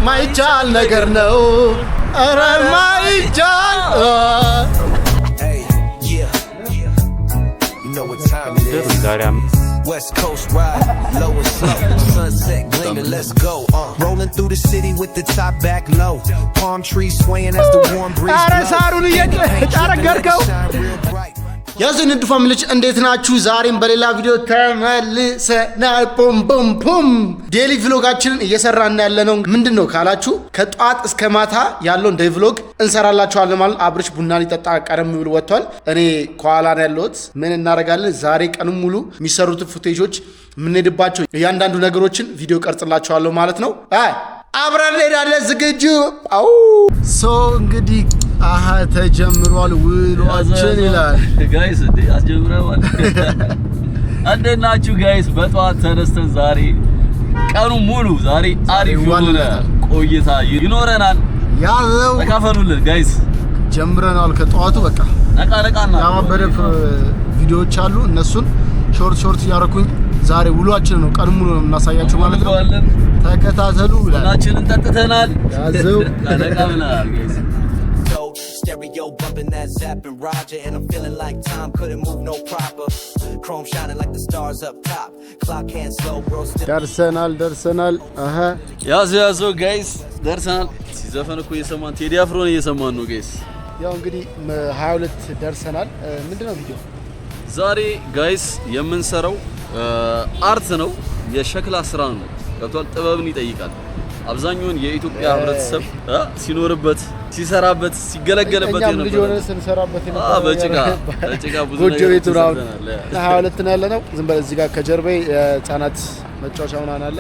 ማይቻል ነገር ነው ኧረ ማይቻል West Coast ride, low and slow. Sunset gleaming, let's go. Rolling through the city with the top back low. Palm trees swaying as the warm breeze blows. የዝንዱ ፋሚሊዎች እንዴት ናችሁ? ዛሬም በሌላ ቪዲዮ ተመልሰናል። ፖም ፖም ፖም ዴሊ ቪሎጋችንን እየሰራን ያለነው ምንድነው ካላችሁ ከጧት እስከ ማታ ያለውን ዴሊ ቪሎግ እንሰራላችኋለን ማለት አብርሽ ቡና ሊጠጣ ቀደም ብሎ ወጥቷል። እኔ ከኋላ ነው ያለሁት። ምን እናደርጋለን ዛሬ ቀኑን ሙሉ የሚሰሩት ፉቴጆች የምንሄድባቸው እያንዳንዱ ነገሮችን ቪዲዮ ቀርጽላችኋለሁ ማለት ነው። አብረን እንሄዳለን። ዝግጁ? አው ሶ እንግዲህ አሃ ተጀምሯል ውሏችን ይላል። ጋይስ እንዴ አስጀምረዋል። አንደናችሁ ጋይስ በጧት ተነስተን ዛሬ ቀኑ ሙሉ ዛሬ አሪፍ የሆነ ቆይታ ይኖረናል። ያለው ተካፈሉልን ጋይስ። ጀምረናል ከጧቱ በቃ ነቃና ያማበደ ቪዲዮዎች አሉ። እነሱን ሾርት እያረኩኝ ዛሬ ውሏችን ነው ቀኑ ሙሉ ነው የምናሳያችሁ ማለት ነው። ተከታተሉ። ሁላችንን ጠጥተናል። ያዘው ነቃናል ጋይስ። Stereo bumping that zapping Roger and I'm feeling like time couldn't move no proper. Chrome shining like the stars up top. Clock hand slow bro still. ደርሰናል አሃ ያዞ ጋይስ ደርሰናል። ሲዘፈን እኮ እየሰማን ቴዲ አፍሮን እየሰማን ነው ጋይስ። ያው እንግዲህ 22 ደርሰናል። ምንድነው ቪዲዮ ዛሬ ጋይስ የምንሰራው አርት ነው፣ የሸክላ ስራ ነው። ገብቷል። ጥበብን ይጠይቃል። አብዛኛውን የኢትዮጵያ ህብረተሰብ ሲኖርበት ሲሰራበት ሲገለገልበት የነበረው ልጅ ሆነ ስንሰራበት የነበረው በጭቃ ብዙ ጎጆ ቤት ነው። 22 ነው ያለነው። ዝም በል እዚህ ጋር ከጀርባዬ የህፃናት መጫወቻ ምናምን አለ።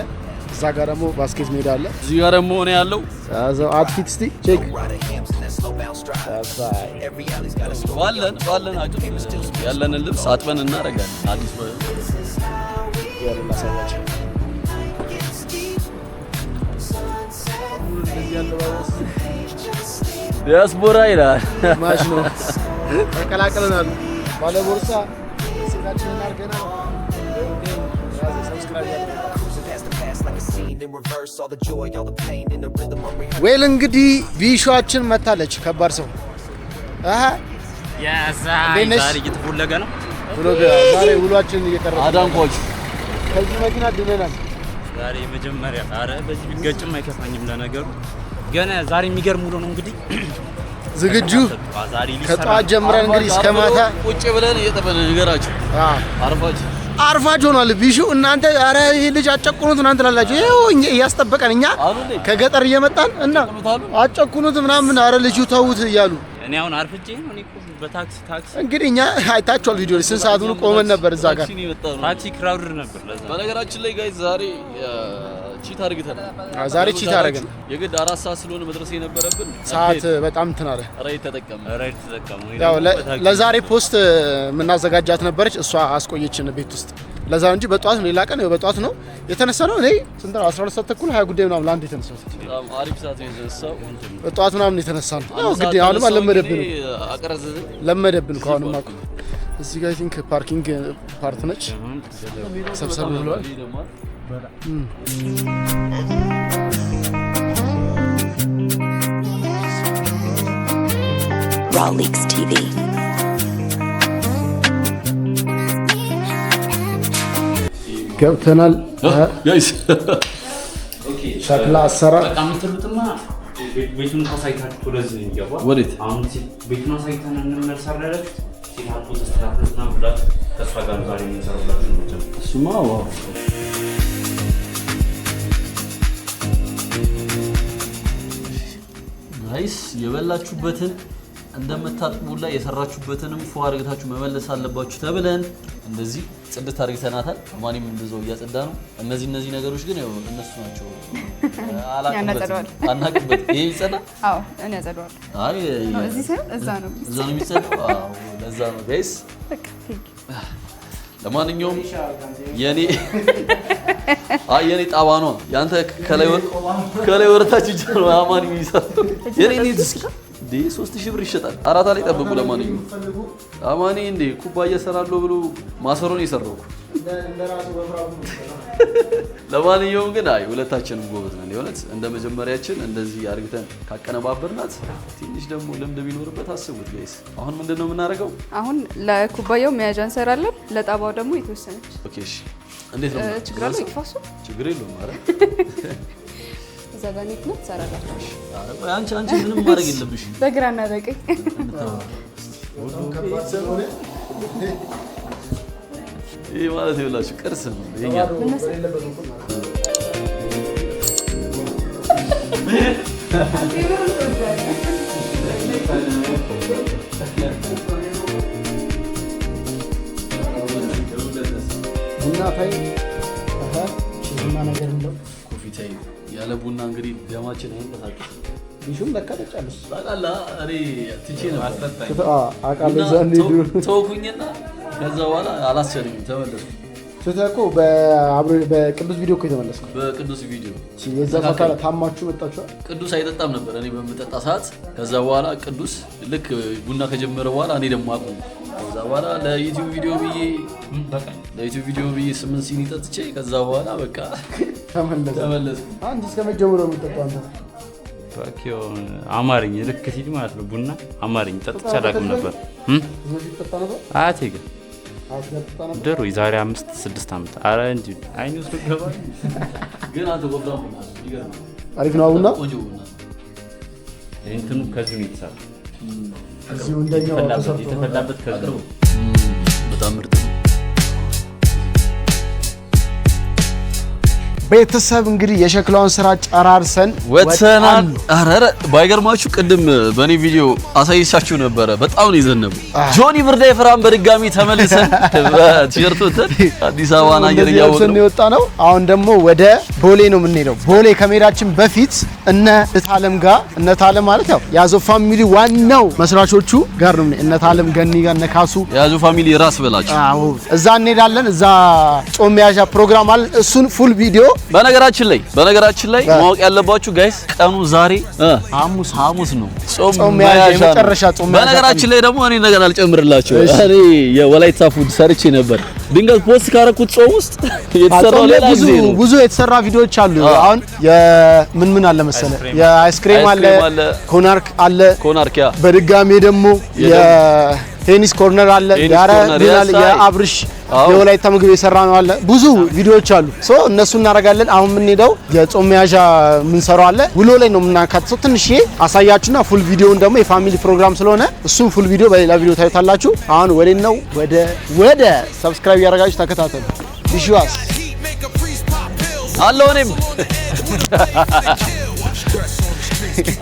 እዛ ጋር ደግሞ ባስኬት ሜዳ አለ። እዚህ ጋር ደግሞ እኔ ያለው ያዘው አውትፊት እስቲ ቼክ ባለን አቅም ያለንን ልብስ አጥበን እናደርጋለን። አዲስ ያለና ሰዎች ዲያስፖራ ይላል ማሽ ነው። ተቀላቀለናል። ባለ ቦርሳ ስጋችንን አርገናል። ዌል እንግዲህ ቢሾአችን መታለች። ከባድ ሰው ዛሬ እየተፈለገ ነው። ዛሬ ውሏችንን እየቀረበ አዳንቆች ከዚህ መኪና ድነናል። ዛሬ መጀመሪያ አረ በዚህ ቢገጭም አይከፋኝም። ለነገሩ ገና ዛሬ የሚገርም ውሎ ነው። እንግዲህ ዝግጁ ከጧት ጀምረን እንግዲህ እስከ ማታ ቁጭ ብለን እየጠበን ነገራችሁ አርፋጅ ሆኗል። ቢሹ እናንተ አረ ይሄ ልጅ አጨቁኑት እናንተ ላላችሁ ይሄው እያስጠበቀን እኛ ከገጠር እየመጣን እና አጨቁኑት ምናምን አረ ልጁ ተውት እያሉ እኔ አሁን አርፍጄ ነው። እኔ በታክሲ እንግዲህ እኛ አይታችኋል ቪዲዮ ላይ ስንት ሰዓቱን ቆመን ነበር እዛ ጋር ታክሲ ክራውድ ነበር። ለዛ በነገራችን ላይ ጋይስ ዛሬ ቺት አድርገናል። ዛሬ ቺት አደረግን። የግድ 4 ሰዓት ስለሆነ መድረስ የነበረብን ሰዓት በጣም እንትን አለ። ራይት ተጠቀሙ። ያው ለዛሬ ፖስት የምናዘጋጃት ነበረች እሷ አስቆየችን ቤት ውስጥ። ለዛ እንጂ በጧት ነው ሌላ ቀን በጧት ነው የተነሳነው። እኔ ስንት 12 ሰዓት ተኩል 20 ጉዳይ ምናምን ለአንድ የተነሳው በጣም አሪፍ ሰዓት ነው የተነሳው። በጧት ምናምን የተነሳነው። ያው እንግዲህ አሁንም ለመደብን ከአሁንማ እኮ እዚህ ጋር አይ ቲንክ ፓርኪንግ ፓርት ነች። ሰብሰብ ብለዋል። Raw Leaks TV. ገብተናል ጋይስ። ሸክላ አሰራር በጣም ትርጥማ ቤቱን ካሳይታችሁ ወደዚህ ነው የሚገባው። ወዴት አሁን ቤቱን አሳይተን እንመለሳለን። ሲታጡ ተስተካክለና ብላት ተስፋ ጋር ዛሬ የሚሰሩላችሁ ነው። እሱማ ዋው ጋይስ የበላችሁበትን እንደምታጥቡላ የሰራችሁበትንም ፎ አድርጋችሁ መመለስ አለባችሁ ተብለን እንደዚህ ጽድት አድርገናታል። ማንም እንደዛው እያጸዳ ነው። እነዚህ ነገሮች ግን ያው እነሱ ናቸው አናቅበት። ይሄ ይጸዳ? አዎ እኔ አጸዳዋለሁ። አይ እዚህ ሳይሆን እዛ ነው የሚጸዳው። አዎ ለዛ ነው ጋይስ። ለማንኛውም የኔ ጣባ ነው። ያንተ ከላይ ወርታች ጀሮ አማን የሚሰራው የኔ እስኪ 3000 ብር ይሸጣል። አራታ ላይ ጠብቁ። ለማንኛውም አማኔ እንዴ ኩባያ ሰራለሁ ብሎ ማሰሮን ይሰራው እንደራሱ በፍራፉ ለማንኛውም ግን አይ ሁለታችንም ጎበዝ ነን የሆነት እንደ መጀመሪያችን እንደዚህ አርግተን ካቀነባበርናት ትንሽ ደግሞ ልምድ ቢኖርበት አስቡት ጋይስ አሁን ምንድነው የምናደርገው አሁን ለኩባያው መያዣ እንሰራለን ለጣባው ደግሞ የተወሰነች ኦኬ እሺ እንዴት ነው ችግር አለው ይፋሱ ችግር የለውም አረ ዘጋኔት ነው ሰራላችሁ አረ አንቺ ምንም ማድረግ የለብሽ በግራና በቀኝ ይሄ ማለት ይኸውላችሁ ቅርስ ነው የኛ ቡና ታይ ቡና ነገር እንደው ኮፊ ታይ ያለ ቡና እንግዲህ ደማችን አይንቀሳቀስ ቢሹም ለካለጫለሽ ታቃላ እኔ ትቼ ነው አስፈጣኝ አቃለ ዘንዱ ተውኩኝና ከዛ በኋላ አላስቸልኝ ተመለስኩ ስለታቆ በቅዱስ ቪዲዮ እኮ የተመለስኩ በቅዱስ ቪዲዮ የዛ ፈካላ ታማችሁ መጣችሁ ቅዱስ አይጠጣም ነበር እኔ በመጠጣ ሰዓት ከዛ በኋላ ቅዱስ ልክ ቡና ከጀመረ በኋላ እኔ ደግሞ አቁም ከዛ በኋላ ለዩቲዩብ ቪዲዮ ብዬ 8 ሲኒ ጠጥቼ ከዛ በኋላ በቃ ተመለስኩ አንድ እስከ መጀመሪያው የምጠጣው አንተ ባኪዮ አማርኝ ልክ ሲል ማለት ነው ቡና አማርኝ ጠጥቼ አላውቅም ነበር አቴ ድሮ የዛሬ 5-6 ዓመት አረ እንጂ አይኑስ ገባ ግን አንተ ወፍራም ቡና ይገርም አሪፍ ነው ቡና ቆንጆ ቡና እንትኑ ከዚህ ነው የተሰራው እዚሁ እንደኛው የተፈላበት ከዚህ ነው በጣም ምርጥ ነው ቤተሰብ እንግዲህ የሸክላውን ስራ ጨራርሰን ወተናል አረረ ባይገርማችሁ ቅድም በኔ ቪዲዮ አሳይቻችሁ ነበር በጣም ነው ይዘነቡ ጆኒ ብርዳ ይፈራን በድጋሚ ተመልሰን በቲሸርቱ አዲስ አበባን አየር ያወጣው የወጣ ነው አሁን ደግሞ ወደ ቦሌ ነው የምንሄደው ቦሌ ከመሄዳችን በፊት እነ ታለም ማለት ያው ያዞ ፋሚሊ ዋናው መስራቾቹ ጋር ነው እነ ታለም ገኒ ጋር እነ ካሱ ያዞ ፋሚሊ ራስ በላችሁ አዎ እዛ እንሄዳለን እዛ ጾም ያዣ ፕሮግራም አለ እሱን ፉል ቪዲዮ በነገራችን ላይ ማወቅ ያለባችሁ ጋይስ ቀኑ ዛሬ ሐሙስ ነው ጾም የመጨረሻ ጾም በነገራችን ላይ ደግሞ እኔ ነገር አልጨምርላችሁ እኔ የወላይታ ፉድ ሰርቼ ነበር ድንገት ፖስት ካረኩት ጾም ውስጥ የተሰራው ሌላ ጊዜ ነው ብዙ የተሰራ ቪዲዮዎች አሉ አሁን ምን አለ መሰለ የአይስክሪም አለ ኮናርክ ያ በድጋሜ ደግሞ ቴኒስ ኮርነር አለ የአብርሽ የወላይታ ምግብ የሰራ ነው አለ ብዙ ቪዲዮዎች አሉ ሶ እነሱ እናረጋለን አሁን ምን ሄደው የጾም መያዣ ምን ሰራው አለ ውሎ ላይ ነው የምናካተው ትንሽ አሳያችሁና ፉል ቪዲዮውን ደግሞ የፋሚሊ ፕሮግራም ስለሆነ እሱን ፉል ቪዲዮ በሌላ ቪዲዮ ታዩታላችሁ አሁን ወዴት ነው ወደ ሰብስክራይብ ያደርጋችሁ ተከታተሉ ዲሽዋስ አለው እኔም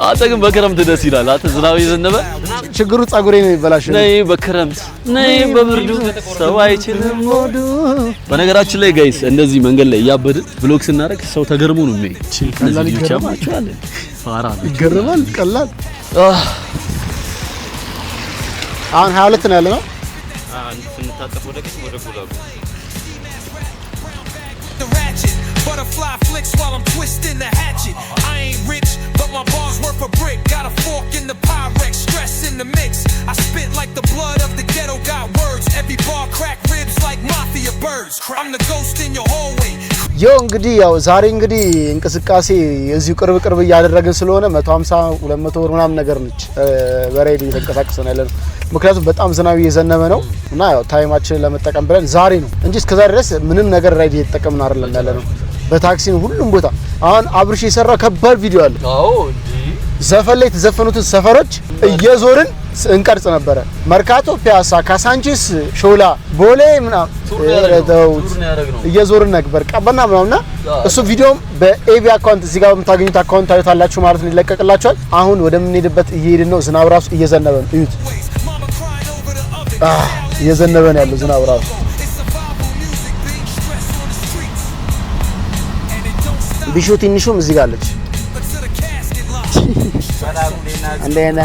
አጠግም በክረምት ደስ ይላል አተ ዝናብ ይዘነበ ችግሩ ጸጉሬ ነው ይበላሽ ነይ በክረምት ነይ በብርዱ ሰው አይችልም ሞዱ በነገራችን ላይ ጋይስ እንደዚህ መንገድ ላይ ያበድን ብሎግ ስናደርግ ሰው ተገርሞ ነው የሚይ ቀላል ይገርማል ፋራ ይገርማል ቀላል አሁን 22 ነው ያለው ስንታጠፈው ደቂቅ ወደ ጉላጉ Butterfly flicks while I'm twisting the hatchet. I ain't rich, but my bar's worth a brick. Got a fork in the Pyrex, stress in the mix. I spit like the blood of the ghetto, got words. Every bar crack ribs like mafia birds. I'm the ghost in your hallway. እንግዲህ ያው ዛሬ እንግዲህ እንቅስቃሴ እዚሁ ቅርብ እያደረግን ስለሆነ 150 200 ብር ምናምን ነገር ነች በሬዲ እየተንቀሳቀሰን ያለነው ምክንያቱም በጣም ዝናብ እየዘነበ ነው እና ያው ታይማችንን ለመጠቀም ብለን ዛሬ ነው እንጂ እስከዛሬ ድረስ ምንም ነገር ራይድ እየተጠቀምን አይደለም ያለነው በታክሲ ሁሉም ቦታ አሁን አብርሽ የሰራው ከባድ ቪዲዮ አለ አዎ እንዴ ዘፈን ላይ የተዘፈኑትን ሰፈሮች እየዞርን እንቀርጽ ነበረ መርካቶ ፒያሳ ካሳንቺስ ሾላ ቦሌ ምናምን እየዞርን ነበር ቀበና ምናምንና እሱ ቪዲዮም በኤቢ አካውንት እዚህ ጋር በምታገኙት አካውንት ታዩታላችሁ ማለት ነው ይለቀቅላችኋል አሁን ወደምንሄድበት እየሄድን ነው ዝናብ ራሱ እየዘነበ ነው እዩት እየዘነበ ነው ያለው ዝናብ ራሱ ቢሾ ትንሹም እዚህ ጋር አለች እንደና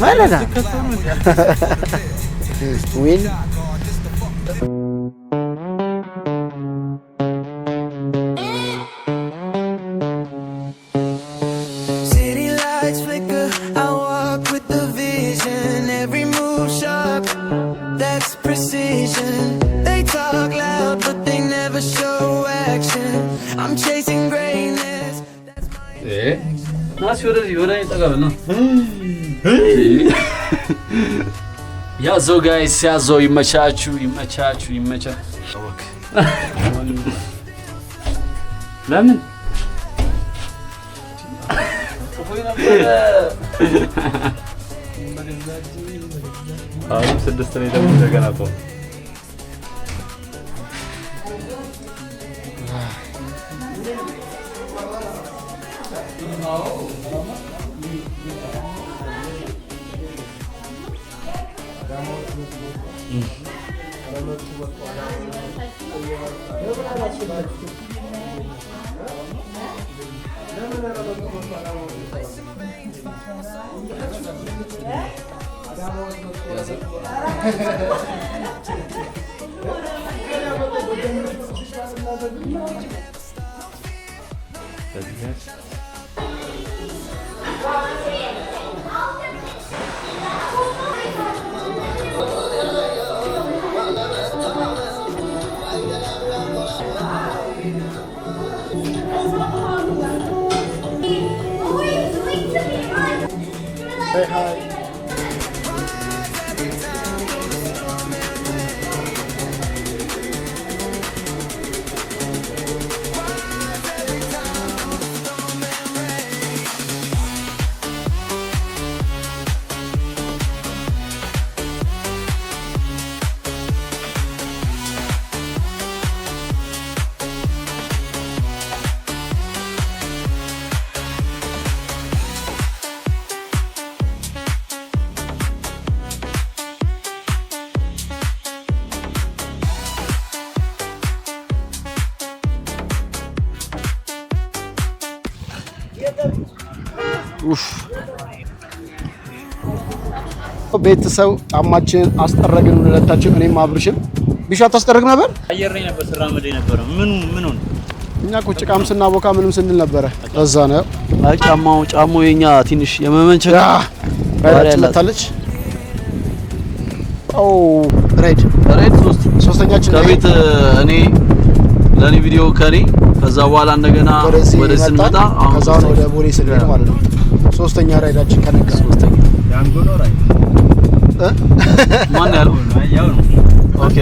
ማለዳ ዊን City lights flicker, I walk with the vision. Every move sharp, that's precision. They talk loud, but they never show ናሲ ወደ ጠጋብ ነው ያዘው ጋይስ ያዘው ይመቻችሁ ለምን አሁን 6 ላይ ደግሞ እንደገና ተው Say hi. ቤተሰብ ጫማችን አስጠረግን ሁለታችን እኔም አብርሽም ቢሻ ታስጠረግ ነበር አየር ላይ ነበር ተራመደ ነበር ምን እኛ እኮ ጭቃም ስናቦካ ምንም ስንል ነበር እዛ ነው አይ ጫማው የኛ ትንሽ የመመንቸት ያለታለች ኦ ሬድ ሶስተኛችን ከቤት እኔ ለኔ ቪዲዮ ከኔ ከዛ በኋላ እንደገና ወደ ስንመጣ ከዛ ወደ ቦሌ ስንሄድ ማለት ነው ሶስተኛ ራይዳችን ከነጋ ሶስተኛ ያንጎ ነው ራይድ ማን ያለው ያው ነው ኦኬ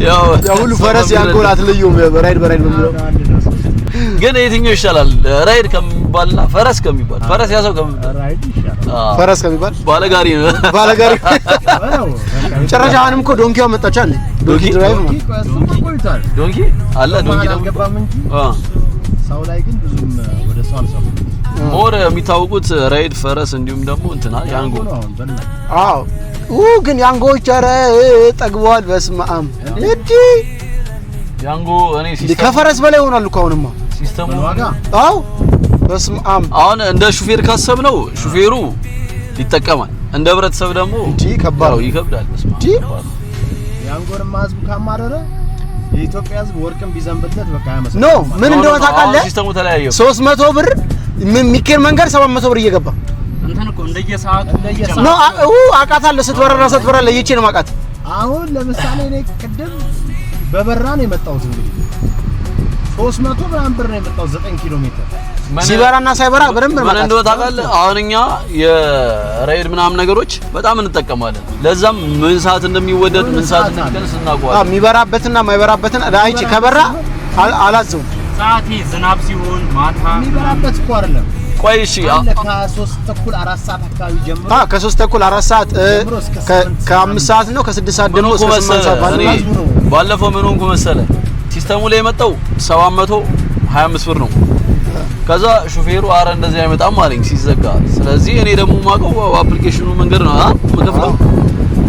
ያው ሁሉ ፈረስ ያንጎል አትለዩም ራይድ በሚለው ግን የትኛው ይሻላል ራይድ ከሚባልና ፈረስ ከሚባል ፈረስ ያዘው ራይድ ይሻላል ፈረስ ከሚባል ባለጋሪ ነው ጨረሻውንም እኮ ዶንኪው መጣች አለ ዶንኪ ድራይቭ ነው ዶንኪ አለ ዶንኪ ደግሞ ሰው ላይ ግን ብዙም ወደ ሰው አልሰማም ሞር የሚታወቁት ራይድ ፈረስ እንዲሁም ደግሞ እንትና ያንጎ አዎ ግን ያንጎች ኧረ ጠግቧል በስማም እንዴ ያንጎ እኔ ሲስተም ከፈረስ በላይ ሆኗል እኮ አሁንማ ሲስተሙ ዋጋ አዎ በስማም አሁን እንደ ሹፌር ካሰብነው ሹፌሩ ይጠቀማል እንደ ህብረተሰብ ደግሞ እንጂ ከባድ ይከብዳል በስማም ያንጎን ማዝቡ ካማረረ የኢትዮጵያ ህዝብ ወርቅም ቢዘንብለት በቃ ያመሰል ኖ ምን እንደሆነ ታውቃለህ ሲስተሙ ተለያየ 300 ብር ሚኬር መንገድ 700 ብር እየገባ እንትን እኮ እንደየሰዓቱ ኖ አቃታለሁ ስትበረራ ለይቼ ነው ማቃት አሁን ለምሳሌ እኔ ቅድም በበራ ነው የመጣሁት እንግዲህ 300 ብር ነው የመጣው 9 ኪሎ ሜትር ሲበራና ሳይበራ በደንብ ነው ምን እንደሆነ ታውቃለህ አሁን እኛ የራይድ ምናምን ነገሮች በጣም እንጠቀማለን ለዛም ምን ሰዓት እንደሚወደድ ምን ሰዓት እንደሚቀንስ እናውቀዋለን የሚበራበትና ማይበራበትን አይቼ ከበራ አላዘው ሰዓት ዝናብ ሲሆን ማታ የሚበራበት እኮ አይደለም ቆይ እሺ ከ3 ተኩል 4 ሰዓት አካባቢ ጀምሮ ከ3 ተኩል 4 ሰዓት ከ5 ሰዓት ነው ከ6 ሰዓት ደግሞ እስከ 8 ሰዓት ባለፈው ምን ሆንኩ መሰለህ ሲስተሙ ላይ የመጣው 725 ብር ነው ከዛ ሹፌሩ አረ እንደዚህ አይመጣም አለኝ ሲዘጋ ስለዚህ እኔ ደግሞ ማቀው አፕሊኬሽኑ መንገድ ነው መከፍለው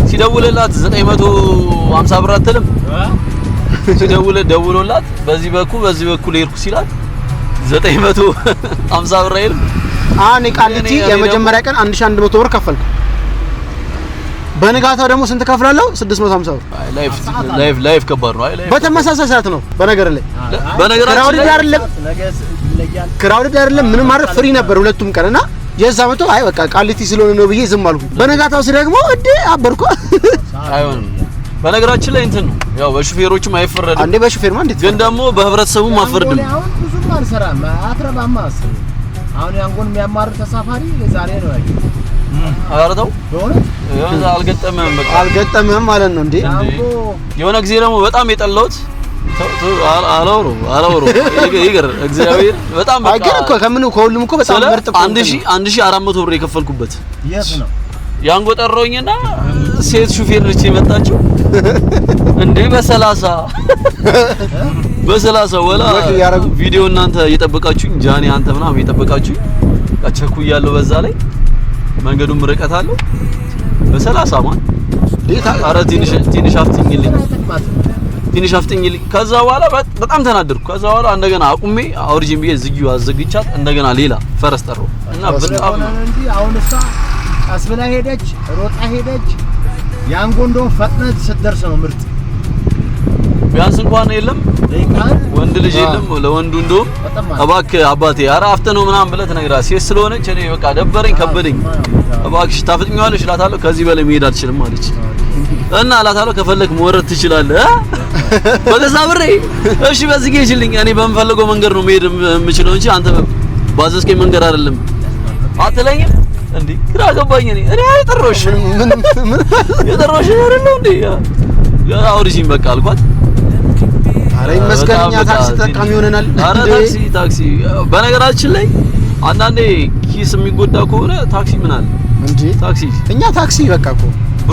ሲደውልላት 950 ብር አትልም ደውሎላት በዚህ በኩል ሄድኩ ሲላት 950 ብር አይልም አኔ ቃሊቲ የመጀመሪያ ቀን 1100 ብር ከፈልኩ በነጋታው ደግሞ ስንት ከፍላለሁ 650 ብር ላይፍ ከባድ ነው ላይፍ በተመሳሳይ ሰዓት ነው በነገራችን ላይ ክራውድድ አይደለም ምንም ማለት ፍሪ ነበር ሁለቱም ቀንና የዛ መቶ አይ በቃ ቃሊቲ ስለሆነ ነው ብዬ ዝም አልኩ በነጋታው ደግሞ እዴ አበርኩ አይሆንም በነገራችን ላይ እንትን ነው ያው በሹፌሮችም አይፈረድም አንዴ በሹፌርማ እንዴት ግን ደግሞ በህብረተሰቡ ማፈርድም አልሰራም አትረባማ አስብ አሁን ያንጎን የሚያማር ተሳፋሪ ዛሬ ነው ያየው አራተው በእውነት አልገጠመም ማለት ነው እንዴ የሆነ ጊዜ ደግሞ በጣም የጠላሁት አላውሮ ይገር እግዚአብሔር በጣም በቃ አይገር እኮ ከምን ከሁሉም እኮ በጣም ምርጥ 1400 ብር የከፈልኩበት የት ነው ያንጎ ጠሮኝና ሴት ሹፌር ልጅ የመጣችው እንዴ በ30 ወላ ቪዲዮ እናንተ እየጠበቃችሁኝ ጃኒ አንተ ምናምን እየጠበቃችሁኝ አቸኩያለሁ በዛ ላይ መንገዱም ርቀት አለው በ30 ማን ዴታ አረ ትንሽ አፍጥኝልኝ ከዛ በኋላ በጣም ተናደርኩ ከዛ በኋላ እንደገና አቁሜ አውርጂን ብዬ ዝጊው አዘግቻት እንደገና ሌላ ፈረስ ጠራው እና በጣም እንዴ አሁን እሷ አስብላ ሄደች ሮጣ ሄደች ያንጎንዶ ፈጥነት ስትደርስ ነው ምርጥ ቢያንስ እንኳን የለም ወንድ ልጅ የለም ለወንዱ እንደው እባክህ አባቴ ኧረ አፍጥነው ምናምን ብለህ ትነግራለህ ሴት ስለሆነች እኔ በቃ ደበረኝ ከበደኝ እባክሽ ታፍጥኛለሽ እላታለሁ ከዚህ በላይ መሄድ አልችልም አለች እና እላታለሁ ከፈለክ መወረድ ትችላለህ በገዛ ብሬ እሺ በዚህ ጌጅልኝ እኔ በመፈለገው መንገድ ነው መሄድ የምችለው እንጂ አንተ ባዘዝከኝ መንገድ አይደለም አትለኝም እንዴ ግራ ገባኝ እኔ አይጠሮሽ የጠሮሽ አይደለም እንዴ አውሪጂን በቃ አልኳት አረ ይመስገንኛ ታክሲ ተጠቃሚ ሆነናል አረ ታክሲ በነገራችን ላይ አንዳንዴ ኪስ የሚጎዳ ከሆነ ታክሲ ምን አለ እንዴ ታክሲ እኛ ታክሲ በቃ እኮ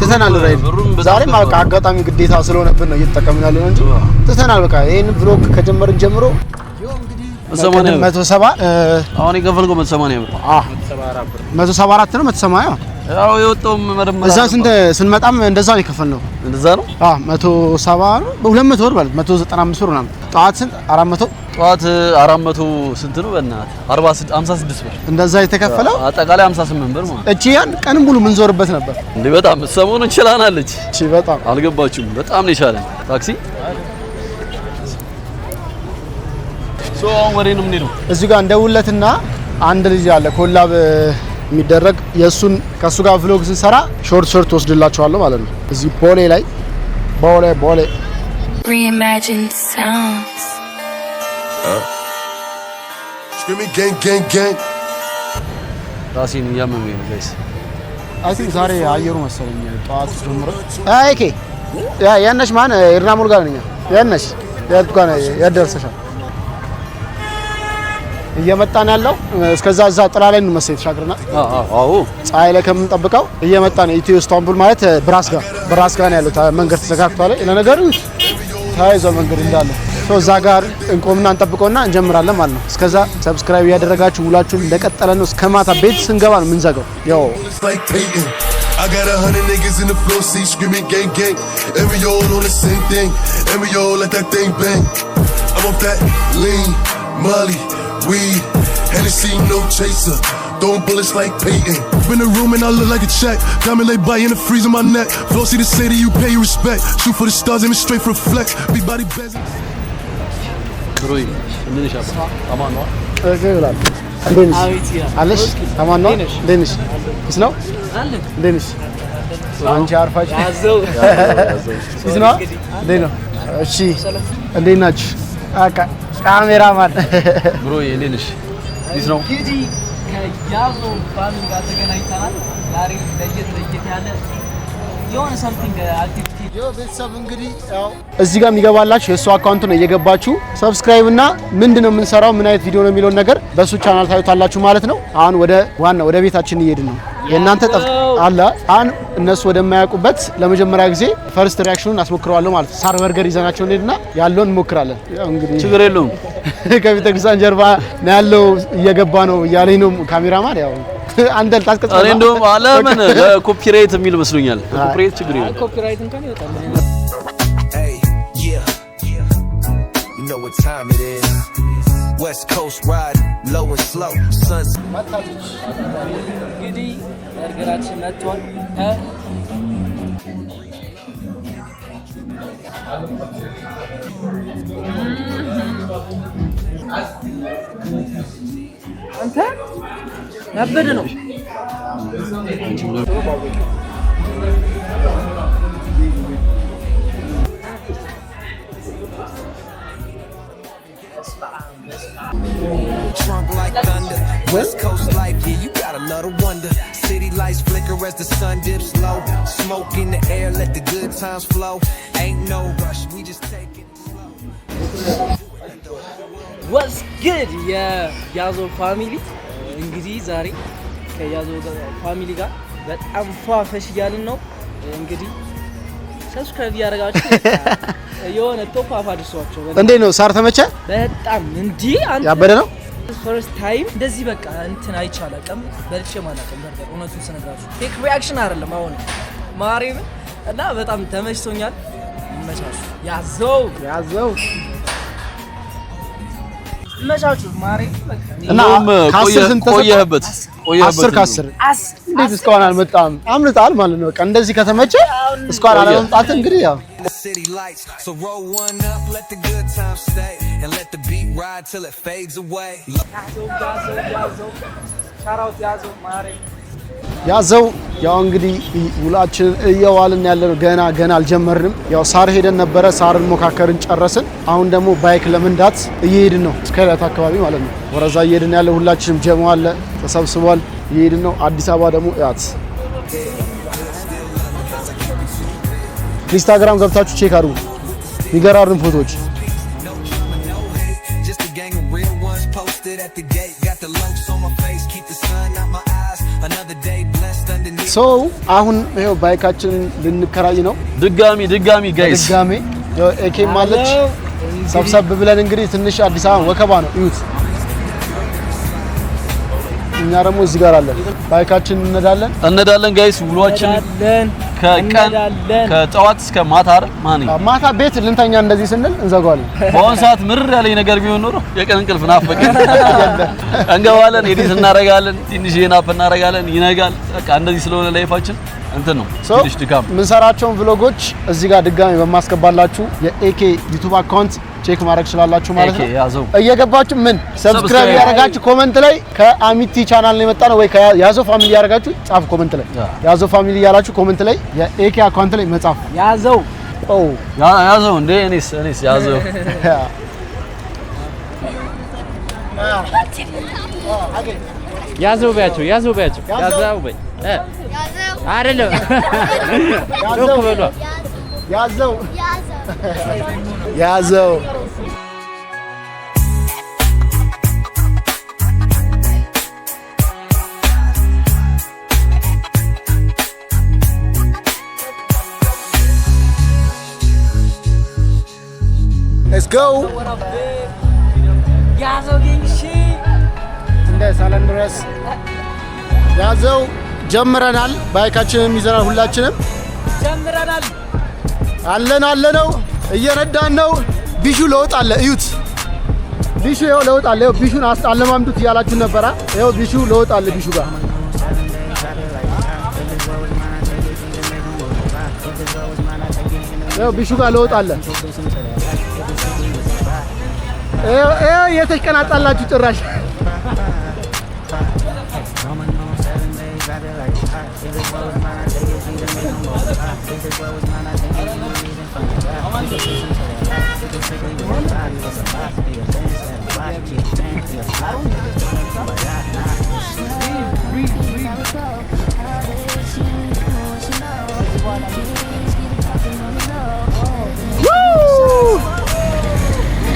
ተተናል ራይድ ዛሬም በቃ አጋጣሚ ግዴታ ስለሆነብን ነው እየተጠቀምን ያለው እንጂ ተተናል በቃ ይሄን ብሎግ ከጀመርን ጀምሮ ይኸው እንግዲህ 170 አሁን የከፈልከው 180 ብር 174 ነው 180 ያው የወጣው መደመር እዛ ስንመጣም እንደዛው ነው የከፈልነው እንደዛ ነው 170 ነው በ200 ብር ማለት 195 ብር ምናምን ጧት 400 ጧት 400 ስንት ነው በእናትህ 56 ብር እንደዛ የተከፈለው አጠቃላይ 58 ብር ማለት እቺ ያን ቀንም ሙሉ ምን ዞርበት ነበር እንዴ በጣም ሰሞኑን እንችላናለች እቺ በጣም አልገባችሁም በጣም ነው ይሻላል ታክሲ ወሬ ነው የምንሄደው እዚህ ጋር እንደውለትና አንድ ልጅ አለ ኮላብ የሚደረግ የሱን ከሱ ጋር vlog ስንሰራ ሾርት ወስድላችኋለሁ ማለት ነው እዚህ ቦሌ ላይ ቦሌ reimagined sounds Screaming gang ራሴን ያመመኝ ነው ጋይስ አይ ቲንክ ዛሬ አየሩ መሰለኝ ጧት ጀምሮ አይኬ ያነሽ ማን ኤርናሞል ጋር ነኝ ያነሽ ያልኩህ ያደርሰሻል እየመጣን ያለው እስከዛ እዛ ጥላ ላይ ነው መሰለኝ ተሻግረና አዎ ፀሐይ ላይ ከምንጠብቀው እየመጣን ኢትዮ ኢስታንቡል ማለት ብራስ ጋር ነው ያለው መንገድ ተዘጋግቷል ለነገሩ ታይዞ መንገድ እንዳለ እዛ ጋር እንቆምና እንጠብቀውና እንጀምራለን ማለት ነው እስከዛ ሰብስክራይብ ያደረጋችሁ ሁላችሁም እንደቀጠለ ነው እስከማታ ቤት ስንገባ ነው የምንዘጋው ያው I got 100 niggas in the floor seat screaming gang and we all on the same thing and we all let that thing bang I'm off that lean Molly weed Hennessy no chaser throwing bullets like Peyton in the room and I look like a check diamond lay by in the freeze on my neck flow see the city you pay respect shoot for the stars aim straight for a flex big body bands ብሮይ እንዴት ነሽ አማን ነው እገላል እንዴት አለሽ አማን ነው እንዴት ነሽ ነው እንዴት ነሽ አንቺ አርፋሽ ያዘው ነው እንዴት ነው እሺ እንዴት ናችሁ አካ ካሜራማን ብሮይ እንዴት ነሽ ነው እንግዲህ ከያዞ ፋሚሊ ጋር ተገናኝተናል ዛሬ ለየት ያለ የሆነ something activity ዮ ቤተሰብ እንግዲህ ያው እዚህ ጋር የሚገባላችሁ የሱ አካውንት ነው እየገባችሁ ሰብስክራይብ እና ምንድነው የምንሰራው ምን አይነት ቪዲዮ ነው የሚለው ነገር በሱ ቻናል ታዩታላችሁ ማለት ነው አሁን ወደ ቤታችን እየሄድን ነው የእናንተ አለ አሁን እነሱ ወደማያውቁበት ለመጀመሪያ ጊዜ ፈርስት ሪአክሽኑን አስሞክረዋለሁ ማለት ሳር በርገር ይዘናቸው እንሄድና ያለውን እንሞክራለን ያው እንግዲህ ችግር የለውም ከቤተክርስቲያን ጀርባ ነው ያለው እየገባ ነው ያለኝ ነው ካሜራማን ያው አንተ ልታስቀጥል እኔ እንደውም አለምን ኮፒራይት የሚል መስሎኛል ኮፒራይት ችግር የለም ኮፒራይት እንኳን ይወጣል Hey, yeah. You know what time it is. West Coast ride, low and slow. Suns. እንግዲህ በርገራችን መጥቷል አንተ ያበደ ነው Trunk like thunder, West Coast life, yeah, you gotta love to wonder. City lights flicker as the sun dips low. Smoke in the air, let the good times flow. Ain't no rush, we just take it slow. What's good? የያዞ ፋሚሊ እንግዲህ ዛሬ ከያዞ ፋሚሊ ጋር በጣም ፏፈሽ እያልን ነው። እንግዲህ ሰብስክራይብ ያደርጋችሁ የሆነ ቶፕ አፍ አድርሷቸው። እንዴት ነው ሳር ተመቸ? በጣም እንዴ አንተ ያበደ ነው። ፈርስት ታይም እንደዚህ በቃ እንትን አይቻላልም በልቼ ማላቀም ነበር። እውነቱን ስነግራችሁ ፌክ ሪአክሽን አይደለም አሁን ማሪም እና በጣም ተመችቶኛል። ይመቻችሁ። ያዘው ይመቻችሁ ማሪም እና ከአስር ስንት ቆየህበት? 10 ከ10 እንዴት እስካሁን አልመጣም? አምልጣል ማለት ነው። በቃ እንደዚህ ከተመቸ እስካሁን አለመምጣት እንግዲህ ያው City lights, so roll one up, let the good times stay, and let the beat ride till it fades away. ያዘው ያው እንግዲህ ውላችን እየዋልን ያለነው ገና አልጀመርንም። ያው ሳር ሄደን ነበረ፣ ሳርን ሞካከርን ጨረስን። አሁን ደግሞ ባይክ ለመንዳት እየሄድን ነው፣ እስከላት አካባቢ ማለት ነው። ወረዛ እየሄድን ያለ ሁላችንም ጀሞ አለ ተሰብስቧል፣ እየሄድን ነው። አዲስ አበባ ደግሞ ያት ኢንስታግራም ገብታችሁ ቼክ አድርጉ፣ የሚገራርም ፎቶዎች Just a gang of real ones posted at the gate, got the locs on my face, keep the sun out my eyes, another day blessed underneath. ሶ አሁን ይሄው ባይካችንን ልንከራይ ነው። ድጋሚ ጋይስ ድጋሚ ኤኬ ማለች ሰብሰብ ብለን እንግዲህ ትንሽ አዲስ አበባ ወከባ ነው እዩት። እኛ ደግሞ እዚህ ጋር አለን፣ ባይካችን እንነዳለን ጋይስ። ውሏችን ከቀን ከጠዋት እስከ ማታ አይደል? ማታ ቤት ልንተኛ እንደዚህ ስንል እንዘጋዋለን። በአሁን ሰዓት ምርር ያለኝ ነገር ቢሆን ኖሮ የቀን እንቅልፍ ናፈቀኝ። እንገባለን፣ ኤዲት እናደርጋለን፣ ትንሽ ናፕ እናደርጋለን፣ ይነጋል። በቃ እንደዚህ ስለሆነ ላይፋችን እንትን ነው ትንሽ ድካም። የምንሰራቸውን ቭሎጎች እዚህ ጋር ድጋሚ በማስገባላችሁ የኤኬ ዩቲዩብ አካውንት ቼክ ማድረግ ትችላላችሁ ማለት ነው። እየገባችሁ ምን ሰብስክራይብ ያደርጋችሁ ኮሜንት ላይ ከአሚቲ ቻናል ነው የመጣ ነው ወይ ከያዘው ፋሚሊ ያደርጋችሁ ጻፉ ኮሜንት ላይ። ያዘው ፋሚሊ ያላችሁ ኮሜንት ላይ የኤኬ አካውንት ላይ መጻፍ ያዘው እንደ እኔስ ያዘው ያዘው በያቸው ያዘው በይ አይደለም ያዘው Let's go. ያዘው ጌንሺ እንደ ሳለን ድረስ ያዘው ጀምረናል። ባይካችንን ይዘናል፣ ሁላችንም ጀምረናል። አለነው እየነዳን ነው። ቢሹ ለውጥ አለ፣ እዩት። ቢሹ ይኸው ለውጥ አለ። ይኸው ቢሹን አለማምዱት እያላችሁ ነበራ። ይኸው ቢሹ ለውጥ አለ። ቢሹ ጋር ይኸው ቢሹ ጋር ለውጥ አለ። ይኸው የተቀናጣላችሁ ጭራሽ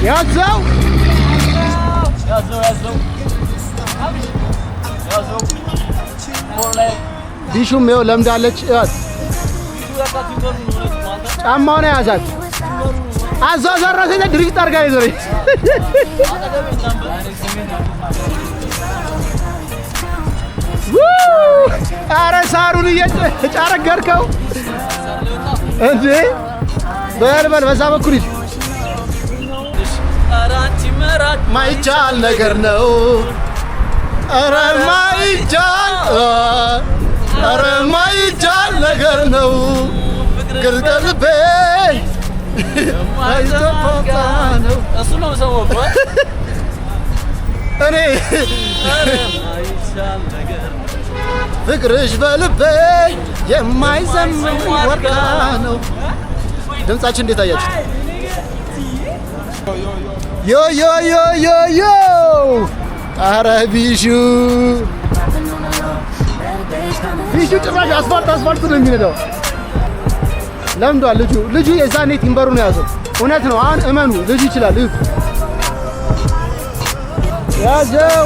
ያዘው ቢሹም ይኸው ለምዳለች። ጫማውን ያዛት አዛዛራሰለ ድሪፍት አርጋ ይዘረኝ አረ ሳሩን እየጫረገርከው እንዴ! በልበል በዛ በኩል ማይቻል ነገር ነው። አረ ማይቻል ነገር ነው። ግርግርቤ አይተፈታ ነው። እሱ ነው ሰው እኔ ፍቅርሽ በልቤ የማይዘምን ወርቃ ነው። ድምጻችን እንዴት አያችሁ? ዮ ዮ ዮ ዮ ዮ ኧረ ቢሹ ጭራሽ አስፋልት ነው የሚነዳው። ለምዷል ልጁ የዛኔ ቲምበሩ ነው ያዘው። እውነት ነው። አሁን እመኑ ልጁ ይችላል። ያዘው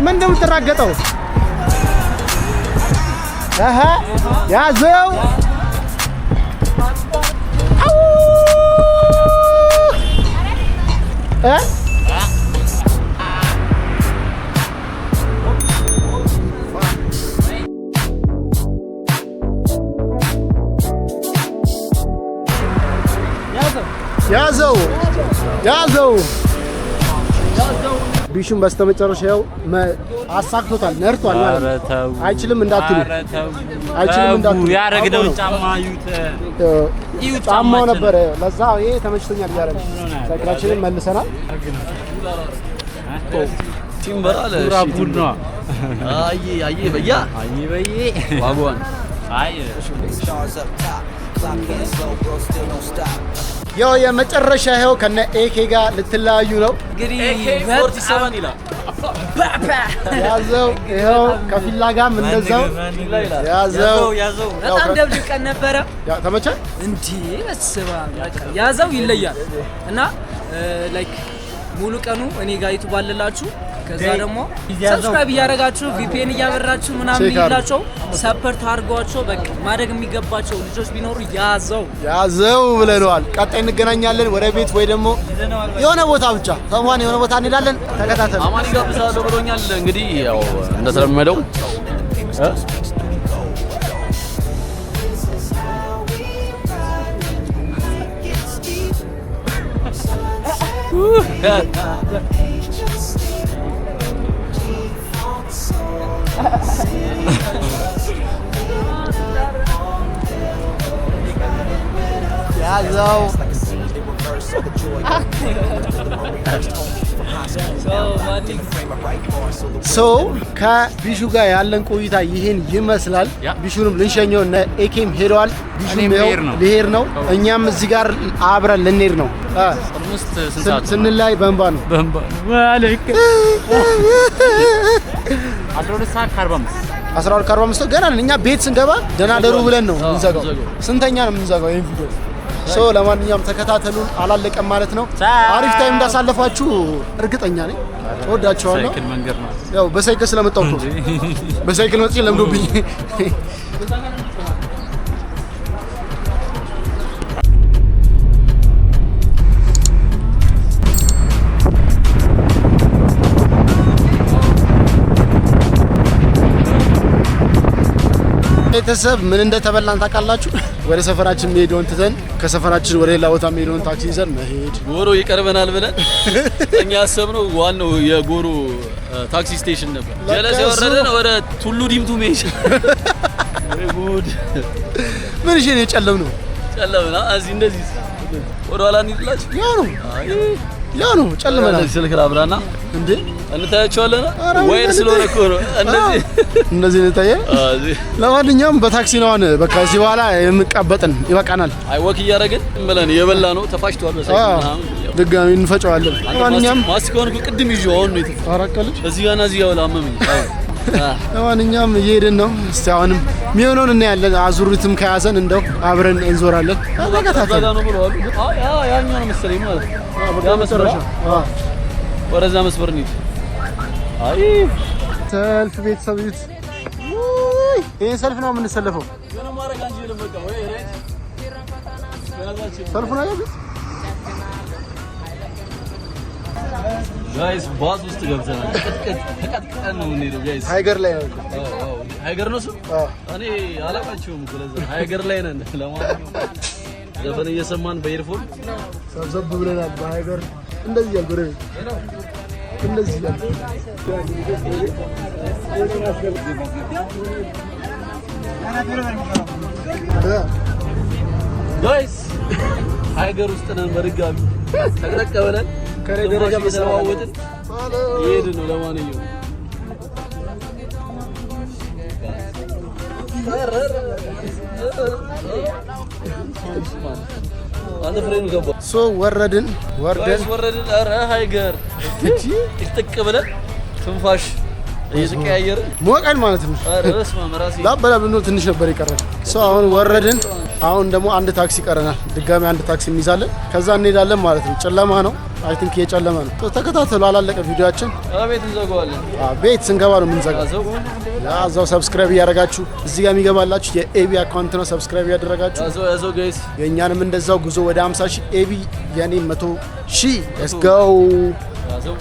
ምን እንደምትራገጠው ያዘው ያዘው ቢሹም በስተመጨረሻ ያው አሳክቶታል፣ ነርቷል ማለት አይችልም እንዳትሉ ያረግነው ጫማ ጫማው ነበር። ለዛ ይሄ ተመችቶኛል እያለ ሳይክላችንን መልሰናል። ቲምበር አለ ቡድ ነው። አይ በያ ዋጓን ያው የመጨረሻ ይኸው ከነ ኤኬ ጋር ልትለያዩ ነው። እንግዲህ AK47 ይላል። ያዘው ይኸው ከፊላ ጋርም እንደዛው ያዘው። በጣም ደብድ ቀን ነበረ። ተመቸ እንዴ በስባ ያዘው ይለያል እና ላይክ ሙሉ ቀኑ እኔ ጋር ዩቲዩብ አለላችሁ። ከዛ ደግሞ ሰብስክራይብ እያደረጋችሁ VPN እያበራችሁ ምናምን ይላችሁ ሰፖርት አድርጓቸው። በቃ ማድረግ የሚገባቸው ልጆች ቢኖሩ ያዘው ብለናል። ቀጣይ እንገናኛለን ወደ ቤት ወይ ደግሞ የሆነ ቦታ ብቻ ሰሞኑን የሆነ ቦታ እንሄዳለን። ተከታተሉ። አማን ይጋብዛለሁ ብሎኛል። እንግዲህ ያው እንደተለመደው ያዘው ከቢሹ ጋር ያለን ቆይታ ይሄን ይመስላል። ቢሹንም ልንሸኘው እነ ኤኬም ሄደዋል። ቢሹም ሊሄድ ነው። እኛም እዚህ ጋር አብረን ልንሄድ ነው። ስንላይ በእንባ ነው። 12:45 ገና እኛ ቤት ስንገባ ደህና ደሩ ብለን ነው የምንዘጋው። ስንተኛ ነው የምንዘጋው ይሄን ቪዲዮ? ለማንኛውም ተከታተሉን። አላለቀም ማለት ነው። አሪፍ ታይም እንዳሳለፋችሁ እርግጠኛ ነኝ። እወዳችኋለሁ። ያው በሳይክል ስለመጣሁ ነው። በሳይክል መጥቼ ለምዶብኝ ቤተሰብ ምን እንደተበላን ታውቃላችሁ? ወደ ሰፈራችን መሄዱን ትተን ከሰፈራችን ወደ ሌላ ቦታ መሄዱን ታክሲ ይዘን መሄድ ጎሮ ይቀርበናል ብለን እኛ ያሰብነው ዋናው የጎሮ ታክሲ ስቴሽን ነበር። ጀለስ የወረደን ወደ ቱሉ ዲምቱ መሄድ ወይ ጉድ! ምን እሺ ነው የጨለምነው? ጨለምና እዚህ እንደዚህ ወደ ኋላ እንሂድላችሁ። ያው ነው ጨለመናል። ስልክ ላብራና እንዴ እንታያቸዋለን ወይ ስለሆነ እኮ ነው እንደዚህ እንታየ። ለማንኛውም በታክሲ ነው አሁን በቃ እዚህ በኋላ የምንቀበጥን ይበቃናል። አይ ወክ እያደረግን እንበለን የበላ ነው ተፋጭቷል። በሳይክል ድጋሚ እንፈጨዋለን። ለማንኛውም ማስቲካውን እኮ ቅድም ይዤው አሁን ነው የተፋራቀልሽ እዚህ ጋርና እዚህ ጋር አመመኝ። ለማንኛውም እየሄድን ነው። እስቲ አሁንም የሚሆነውን እናያለን። አዙሪትም ከያዘን እንደው አብረን እንዞራለን። ተከታተሉ ነው ብለዋል። ያኛው ነው መሰለኝ ማለት ነው። ያ መስመር ወደዛ መስመር እንሂድ። አይ ሰልፍ ቤተሰብ ይት ይሄን ሰልፍ ነው የምንሰለፈው። ሰልፍ ነው ያሉት ጋይስ። ባስ ውስጥ ገብተናል። ተቀጥቀን ነው የምንሄደው ጋይስ። ሃይገር ላይ ነው። ሃይገር ነው እሱ። እኔ አላውቃቸውም እኮ ለዛ ሃይገር ላይ ነን። ለማንኛውም ዘፈን እየሰማን በኤርፎን ሰብሰብ ብለናል። በሃይገር እንደዚህ ያልኩረ እንደዚህ ያልኩ ጋይስ ሃይገር ውስጥ ነን። በድጋሚ ተቀጥቀ ብለን ከደረጃ እየተለዋወጥን እየሄድን ነው። ለማንኛውም አንተ ፍሬኑ ገባ ወረድን ኧረ ሃይገር ጥቅ ብለን ትንፋሽ እየተቀያየረ ሞቀን ማለት ነው። ላበላ ብሎ ትንሽ ነበር ይቀራል። አሁን ወረድን። አሁን ደግሞ አንድ ታክሲ ቀረናል። ድጋሚ አንድ ታክሲ እንይዛለን። ከዛ እንሄዳለን ማለት ነው። ጨለማ ነው። አይ ቲንክ እየጨለመ ነው። ተከታተሉ። አላለቀ ቪዲዮአችን። ቤት እንዘጋዋለን። ቤት ስንገባ ነው የምንዘጋው። ያዛው ሰብስክራይብ እያደረጋችሁ እዚህ ጋር የሚገባላችሁ የኤቢ አካውንት ነው። ሰብስክራይብ ያደረጋችሁ ያዘው ጋይስ። የእኛንም እንደዛው ጉዞ ወደ 50,000 ኤቢ የኔ 100,000 let's go ያዘው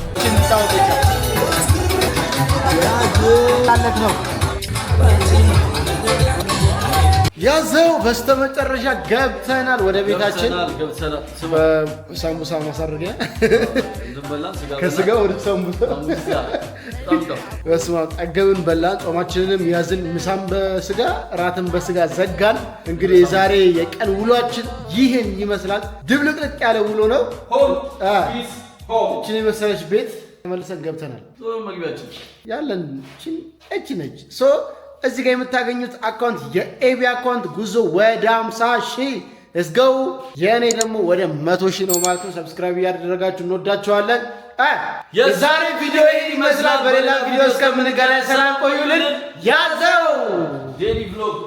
ያዘው በስተመጨረሻ ገብተናል ወደ ቤታችን። ሳምቡሳ ማሳረጊያ ከስጋ ወደ ሳምቡሳ በስመ አብ ጠገብን፣ በላን፣ ጾማችንንም ያዝን። ምሳም በስጋ እራትን በስጋ ዘጋን። እንግዲህ የዛሬ የቀን ውሏችን ይህን ይመስላል። ድብልቅልቅ ያለ ውሎ ነው። እችን የመሰለች ቤት ተመልሰን ገብተናል። መግቢያችን ያለን እቺ ነች። እዚህ ጋር የምታገኙት አካውንት የኤቢ አካውንት ጉዞ ወደ 50,000 let's go። የኔ ደግሞ ወደ 100,000 ነው ማለት ነው። ሰብስክራይብ እያደረጋችሁ እንወዳችኋለን። የዛሬ ቪዲዮ ይህን ይመስላል። በሌላ ቪዲዮ እስከምንገናኝ ሰላም ቆዩልን። ያዘው ዴሊ ቭሎግ